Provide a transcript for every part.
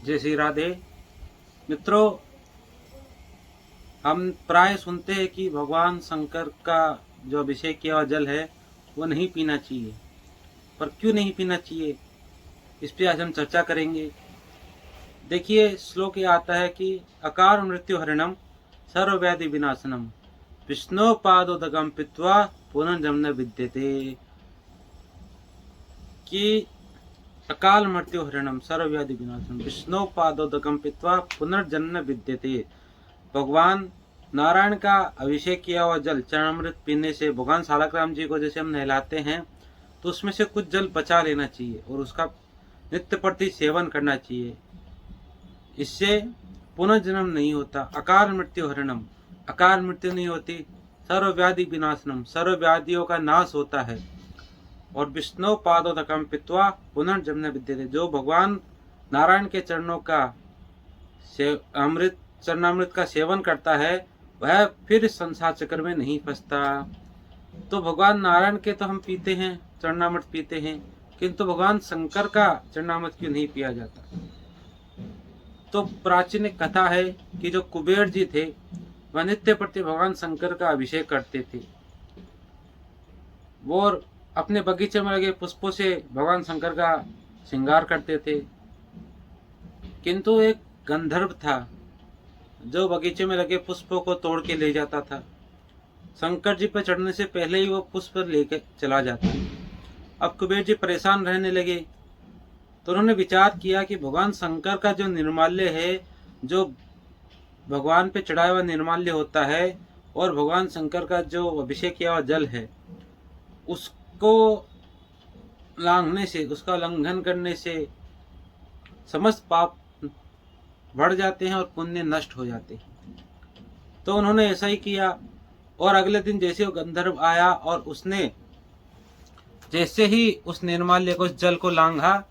जय श्री राधे। मित्रों, हम प्राय सुनते हैं कि भगवान शंकर का जो अभिषेक किया हुआ जल है वो नहीं पीना चाहिए, पर क्यों नहीं पीना चाहिए इस पे आज हम चर्चा करेंगे। देखिए, श्लोक ये आता है कि अकार मृत्यु हरणम सर्वव्याधि विनाशनम विष्णु पादोदकम पित्वा पुनर्जन्म न विद्यते। कि अकाल मृत्यु हरणम सर्वव्याधि विनाशनम विष्णु पादोदकम पित्वा पुनर्जन्म विद्यते। भगवान नारायण का अभिषेक किया हुआ जल चरणामृत पीने से भगवान सालग्राम जी को जैसे हम नहलाते हैं तो उसमें से कुछ जल बचा लेना चाहिए और उसका नित्य प्रति सेवन करना चाहिए। इससे पुनर्जन्म नहीं होता। अकाल मृत्यु हरणम, अकाल मृत्यु नहीं होती। सर्वव्याधि विनाशनम, सर्वव्याधियों का नाश होता है। और विष्णु पादोदकम पित्वा पुनर्जन्म विद्यते। जो भगवान नारायण के चरणों का चरणामृत का सेवन करता है वह फिर संसार चक्र में नहीं फंसता। तो भगवान नारायण के तो हम पीते हैं, चरणामृत पीते हैं, किंतु भगवान शंकर का चरणामृत क्यों नहीं पिया जाता। तो प्राचीन कथा है कि जो कुबेर जी थे वह नित्य प्रति भगवान शंकर का अभिषेक करते थे। वो अपने बगीचे में लगे पुष्पों से भगवान शंकर का श्रृंगार करते थे, किंतु एक गंधर्व था जो बगीचे में लगे पुष्पों को तोड़ के ले जाता था। शंकर जी पर चढ़ने से पहले ही वो पुष्प लेके चला जाता। अब कुबेर जी परेशान रहने लगे तो उन्होंने विचार किया कि भगवान शंकर का जो निर्माल्य है, जो भगवान पे चढ़ाया हुआ निर्माल्य होता है, और भगवान शंकर का जो अभिषेक किया हुआ जल है, उसको लांघने से, उसका उल्लंघन करने से समस्त पाप बढ़ जाते हैं और पुण्य नष्ट हो जाते हैं। तो उन्होंने ऐसा ही किया और अगले दिन जैसे वो गंधर्व आया और उसने जैसे ही उस निर्माल्य को, उस जल को लांघा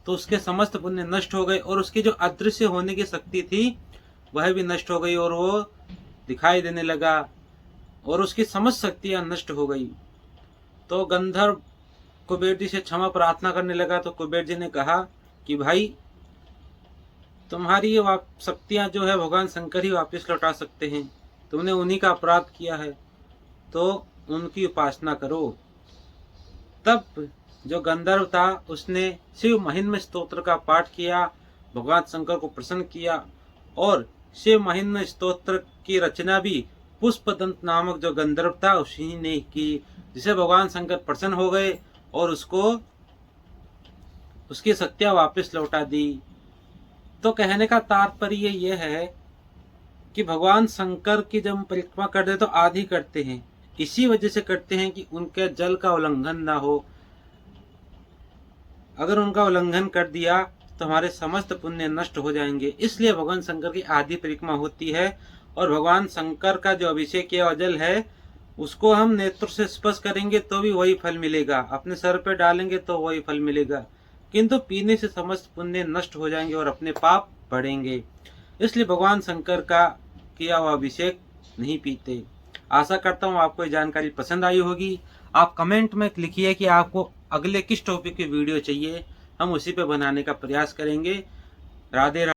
तो उसके समस्त पुण्य नष्ट हो गए और उसकी जो अदृश्य होने की शक्ति थी वह भी नष्ट हो गई और वो दिखाई देने लगा और उसकी समस्त शक्तियां नष्ट हो गई। तो गंधर्व कुबेर जी से क्षमा प्रार्थना करने लगा। तो कुबेर जी ने कहा कि भाई, तुम्हारी ये शक्तियां जो है भगवान शंकर ही वापस लौटा सकते हैं, तुमने उन्हीं का अपराध किया है तो उनकी उपासना करो। तब जो गंधर्व था उसने शिव महिम्न स्तोत्र का पाठ किया, भगवान शंकर को प्रसन्न किया और शिव महिम्न स्तोत्र की रचना भी पुष्पदंत नामक जो गंधर्व था उसी ने की, जिसे भगवान शंकर प्रसन्न हो गए और उसको उसकी शक्तियां वापस लौटा दी। तो कहने का तात्पर्य यह है कि भगवान शंकर की जब हम परिक्रमा करते हैं तो आधी करते हैं, इसी वजह से करते हैं कि उनके जल का उल्लंघन ना हो। अगर उनका उल्लंघन कर दिया तो हमारे समस्त पुण्य नष्ट हो जाएंगे। इसलिए भगवान शंकर की आधी परिक्रमा होती है और भगवान शंकर का जो अभिषेक किया जल है उसको हम नेत्र से स्पर्श करेंगे तो भी वही फल मिलेगा, अपने सर पे डालेंगे तो वही फल मिलेगा, किंतु पीने से समस्त पुण्य नष्ट हो जाएंगे और अपने पाप बढ़ेंगे। इसलिए भगवान शंकर का किया हुआ अभिषेक नहीं पीते। आशा करता हूँ आपको ये जानकारी पसंद आई होगी। आप कमेंट में लिखिए कि आपको अगले किस टॉपिक की वीडियो चाहिए, हम उसी पे बनाने का प्रयास करेंगे। राधे राधे।